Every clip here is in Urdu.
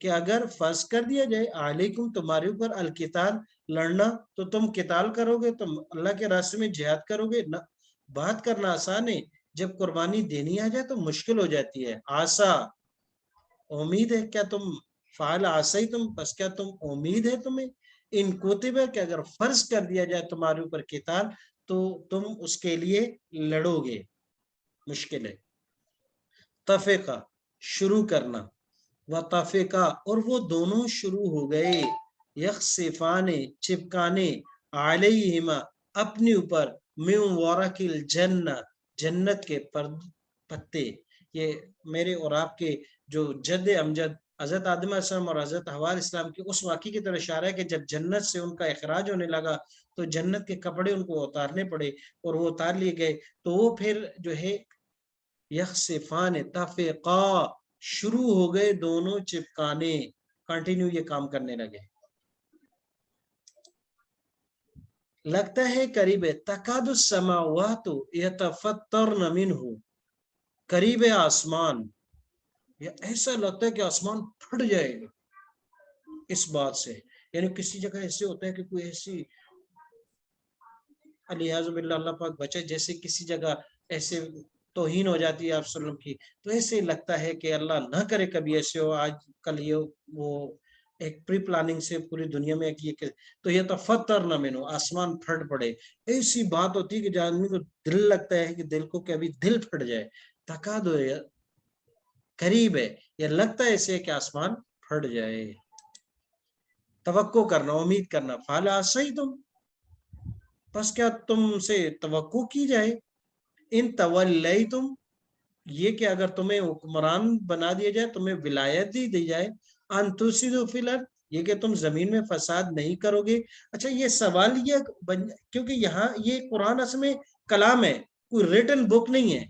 کہ اگر فرض کر دیا جائے علیکم تمہارے اوپر القتال لڑنا تو تم قتال کرو گے، تم اللہ کے راستے میں جہاد کرو گے نہ؟ بات کرنا آسان ہے، جب قربانی دینی آ جائے تو مشکل ہو جاتی ہے۔ آسا امید ہے، کیا تم فعال آسا ہی تم، بس کیا تم امید ہے تمہیں ان کوتب کہ اگر فرض کر دیا جائے تمہارے اوپر قتال تو تم اس کے لیے لڑو گے، مشکل ہے۔ تفقہ شروع کرنا، و تفقہ اور وہ دونوں شروع ہو گئے، یخصفان چپکانے، علیہما اپنے اوپر، من ورق الجنہ جنت کے پتے۔ یہ میرے اور آپ کے جو جد امجد حضرت آدم علیہ السلام اور حضرت حوا علیہ السلام کے اس واقعے کی طرف اشارہ ہے کہ جب جنت سے ان کا اخراج ہونے لگا تو جنت کے کپڑے ان کو اتارنے پڑے اور وہ اتار لیے گئے، تو وہ پھر جو ہے یخصفان تفقا شروع ہو گئے دونوں چپکانے، کنٹینیو یہ کام کرنے لگے۔ لگتا ہے قریب ہے، تکاد السماوات یتفطرن منہ، قریب ہے آسمان، یا ایسا لگتا ہے کہ آسمان پھٹ جائے گا اس بات سے، یعنی کسی جگہ ایسے ہوتا ہے کہ کوئی ایسی علیہ باللہ اللہ پاک بچے، جیسے کسی جگہ ایسے توہین ہو جاتی ہے آپ صلی اللہ علیہ وسلم کی، تو ایسے لگتا ہے کہ اللہ نہ کرے کبھی ایسے ہو، آج کل یہ وہ ایک پری پلاننگ سے پوری دنیا میں تو یہ تفطر نہ مینو آسمان پھٹ پڑے، ایسی بات ہوتی ہے کہ جو آدمی کو دل لگتا ہے کہ دل کو کہ ابھی دل پھٹ جائے، تھکا دو قریب ہے، یہ لگتا ہے ایسے کہ آسمان پھٹ جائے۔ توقع کرنا، امید کرنا، فالا صحیح تم، بس کیا تم سے توقع کی جائے، ان تولیتم یہ کہ اگر تمہیں حکمران بنا دیا جائے، تمہیں ولایت دی جائے، ان تفسدوا فی الارض یہ کہ تم زمین میں فساد نہیں کرو گے۔ اچھا یہ سوال یہ کیونکہ یہاں یہ قرآن اصل میں کلام ہے، کوئی ریٹن بک نہیں ہے،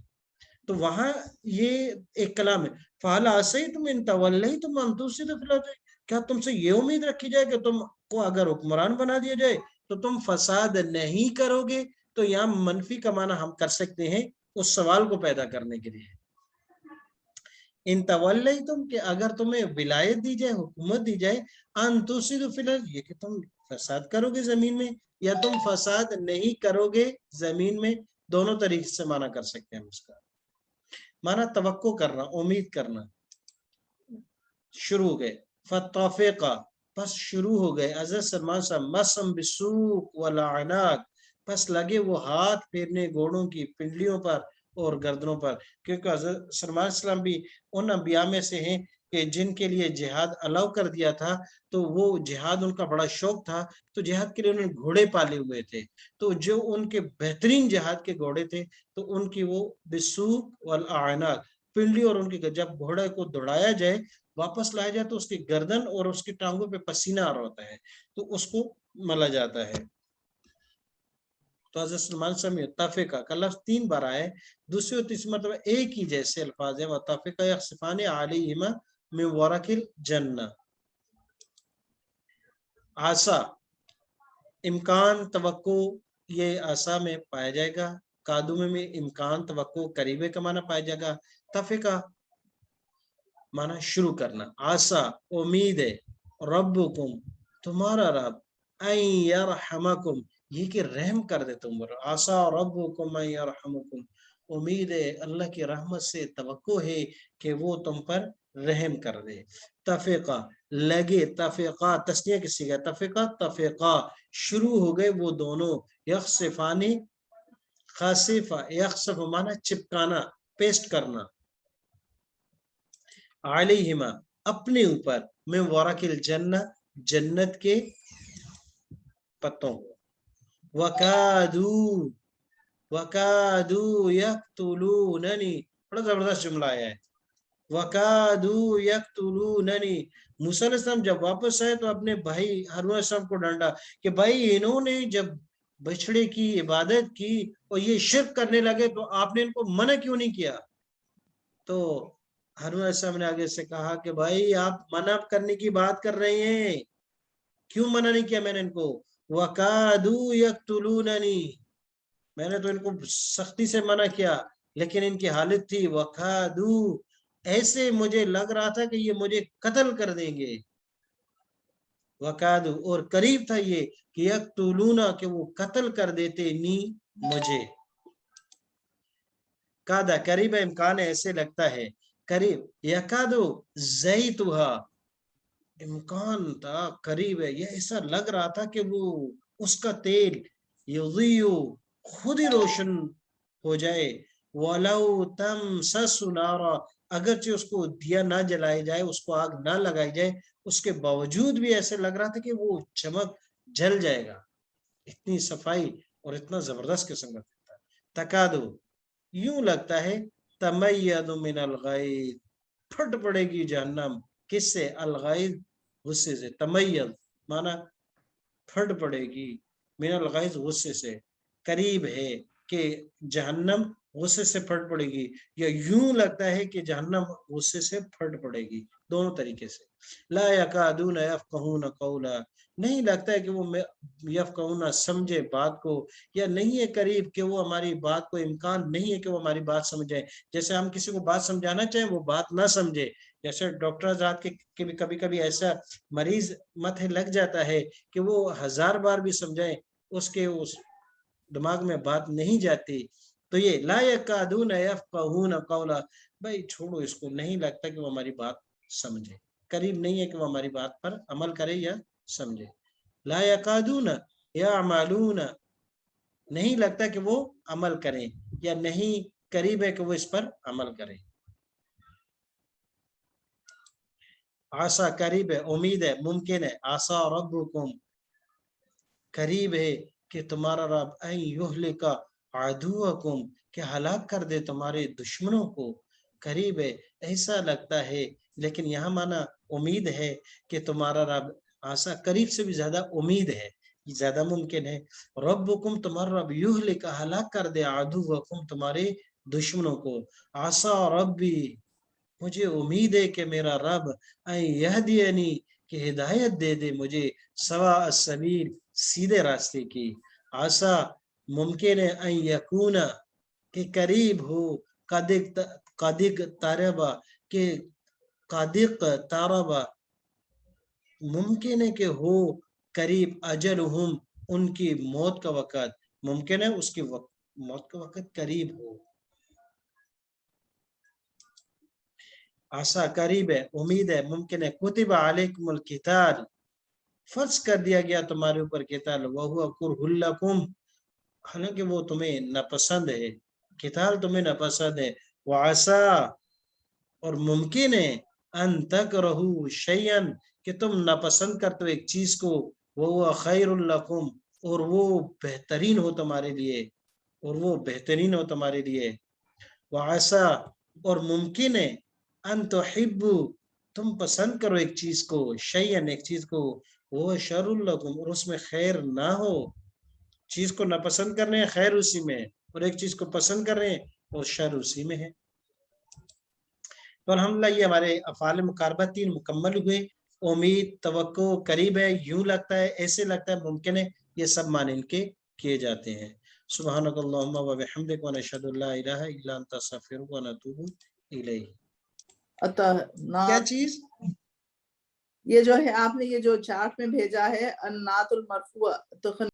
تو وہاں یہ ایک کلام ہے، فَهَلْ عَصَيْتُمْ إِن تَوَلَّيْتُمْ أَن تُفْسِدُوا فِي الْأَرْضِ کیا تم سے یہ امید رکھی جائے کہ تم کو اگر حکمران بنا دیا جائے تو تم فساد نہیں کرو گے؟ تو یہاں منفی کا معنی ہم کر سکتے ہیں اس سوال کو پیدا کرنے کے لیے، ان تولیتم کہ اگر تمہیں ولایت دی جائے، حکومت دی جائے، ان تفسدوا فی الارض یہ کہ تم فساد کرو گے زمین میں، یا تم فساد نہیں کرو گے زمین میں، دونوں طریقے سے معنی کر سکتے ہیں ہم اس کا۔ معنی توقع کرنا، امید کرنا، شروع ہو گئے، فتوفیقہ پس شروع ہو گئے، حضرت سلمان صاحب مسم بسوق والعناق پس لگے وہ ہاتھ پھیرنے گھوڑوں کی پنڈلیوں پر اور گردنوں پر، کیونکہ حضرت سلمان السلام بھی ان انبیاء میں سے ہیں کہ جن کے لیے جہاد الاؤ کر دیا تھا، تو وہ جہاد ان کا بڑا شوق تھا، تو جہاد کے لیے انہوں نے گھوڑے پالے ہوئے تھے، تو جو ان کے بہترین جہاد کے گھوڑے تھے تو ان کی وہ بسوق والاعناق پنڈلی، اور ان کی جب گھوڑے کو دوڑایا جائے واپس لایا جائے تو اس کی گردن اور اس کی ٹانگوں پہ پسینہ آ رہا ہوتا ہے، تو اس کو ملا جاتا ہے۔ تو حضرت سلمان صاحب متفقہ کا لفظ 3 بار آئے، دوسری اور تیسری مرتبہ ایک ہی جیسے الفاظ ہیں، متفقہ یخصفان علیہما من ورق الجنہ۔ آسا امکان توقع یہ آسا میں پایا جائے گا، قادم میں امکان توقع قریبے کا معنی پایا جائے گا، تفقہ معنی شروع کرنا، آسا امید ہے، ربکم تمہارا رب، این یرحمکم یہ کہ رحم کر دے تم پر، آسا ربکم این یرحمکم امید ہے اللہ کی رحمت سے، توقع ہے کہ وہ تم پر رحم کر دے۔ تفقہ لگے، تفقہ تسنیہ کسی کا، تفقہ تفقہ شروع ہو گئے وہ دونوں، یخصفانی خاصفہ، یخصف معنی چپکانا، پیسٹ کرنا، علیہما اپنے اوپر، میں ورق الجنہ جنت کے پتوں، وَكَادُوا وَكَادُوا يَقْتُلُونَنِي بڑا زبردست جملہ آیا ہے، وَكَادُوا يَقْتُلُونَنِي موسیٰ علیہ السلام جب واپس آئے تو اپنے بھائی ہارون علیہ السلام کو ڈانٹا کہ بھائی انہوں نے جب بچڑے کی عبادت کی اور یہ شرک کرنے لگے تو آپ نے ان کو منع کیوں نہیں کیا؟ تو ہارون علیہ السلام نے آگے سے کہا کہ بھائی آپ منع کرنے کی بات کر رہے ہیں، کیوں منع نہیں کیا میں نے ان کو؟ وَكَادُوا يَقْتُلُونَنِي میں نے تو ان کو سختی سے منع کیا، لیکن ان کی حالت تھی وَكَادُوا ایسے مجھے لگ رہا تھا کہ یہ مجھے قتل کر دیں گے. وقاد اور قریب تھا یہ کہ یقتلونا کہ وہ قتل کر دیتے نی مجھے. قادہ قریب ہے، امکان ہے، ایسے لگتا ہے قریب. یقادو زیتھا امکان تھا قریب ہے، یہ ایسا لگ رہا تھا کہ وہ اس کا تیل یضیء خود ہی روشن ہو جائے. وَلَوْ تَمْسَسُ نَارًا اگرچہ اس کو دیا نہ جلائی جائے، اس کو آگ نہ لگائی جائے، اس کے باوجود بھی ایسے لگ رہا تھا کہ وہ چمک جل جائے گا. اتنی صفائی اور اتنا زبردست قسم کا تھا. تکادو یوں لگتا ہے تمید من الغیظ پھٹ پڑے گی جہنم. کس سے؟ الغیظ غصے سے. تمید مانا پھٹ پڑے گی، من الغیظ غصے سے. قریب ہے کہ جہنم غصے سے پھٹ پڑے گی، یا یوں لگتا ہے کہ جہنم غصے سے پھٹ پڑے گی. دونوں طریقے سے. لا یکادون یفقہون قولا نہیں لگتا ہے کہ وہ یفقہون سمجھے بات کو، یا نہیں ہے قریب کہ وہ ہماری بات کو، امکان نہیں ہے کہ وہ ہماری بات سمجھے. جیسے ہم کسی کو بات سمجھانا چاہیں وہ بات نہ سمجھے. جیسے ڈاکٹر ذات کے بھی کبھی کبھی ایسا مریض متھے لگ جاتا ہے کہ وہ 1000 بار بھی سمجھائیں اس کے اس دماغ میں بات نہیں جاتی. تو یہ لا یکادون یفقہون قولا بھائی چھوڑو اس کو، نہیں لگتا کہ وہ ہماری بات سمجھے. قریب نہیں ہے کہ وہ ہماری بات پر عمل کرے یا سمجھے. لا یکادون یعملون نہیں لگتا کہ وہ عمل کریں، یا نہیں قریب ہے کہ وہ اس پر عمل کریں. آسا قریب ہے، امید ہے، ممکن ہے. آسا ربکم قریب ہے کہ تمہارا رب این یہلک عدوکم کہ ہلاک کر دے تمہارے دشمنوں کو. قریب ہے ایسا لگتا ہے، لیکن یہاں مانا امید ہے کہ تمہارا رب. آسا قریب سے بھی زیادہ امید ہے، زیادہ ممکن ہے. ربکم تمہارا رب یہلک ہلاک کر دے عدوکم تمہارے دشمنوں کو. آسا ربی مجھے امید ہے کہ میرا رب این یہدینی کہ ہدایت دے دے مجھے سواء السبیل سیدھے راستے کی. آسا ممکن ہے ان یکون کہ قریب ہو، قادق تاربا کہ قادق تاربا ممکن ہے کہ ہو قریب اجلہم ان کی موت کا وقت. ممکن ہے اس کی موت کا وقت قریب ہو. آسا قریب ہے، امید ہے، ممکن ہے. کتب علیکم القتال فرض کر دیا گیا تمہارے اوپر قتال. وہو کرہ لکم حالانکہ وہ تمہیں ناپسند ہے. قتال تمہیں ناپسند ہے. وعسا اور ممکن ہے ان تکرہوا شیئا کہ تم ناپسند کرتے ہو ایک چیز کو. وہو خیر لکم اور وہ بہترین ہو تمہارے لیے، اور وہ بہترین ہو تمہارے لیے. وعسا اور ممکن ہے ان تحبوا تم پسند کرو ایک چیز کو، شیئا ایک چیز کو، وہ شر لکم اور اس میں خیر نہ ہو. چیز کو ناپسند کر رہے ہیں خیر اسی میں ہے، اور ایک چیز کو پسند کر رہے ہیں اور شر اسی میں ہے. تو الحمدللہ یہ ہمارے افعال مقاربہ 3 مکمل ہوئے. امید، توقع، قریب ہے، یوں لگتا ہے، ایسے لگتا ہے، ممکن ہے، یہ سب معنی ان کے کیے جاتے ہیں. سبحانک اللہم و بحمدک و نشہد ان لا الہ الا انت نستغفرک و نتوب الیک. کیا چیز؟ یہ جو ہے آپ نے یہ جو چارٹ میں بھیجا ہے النعت المرفوع تو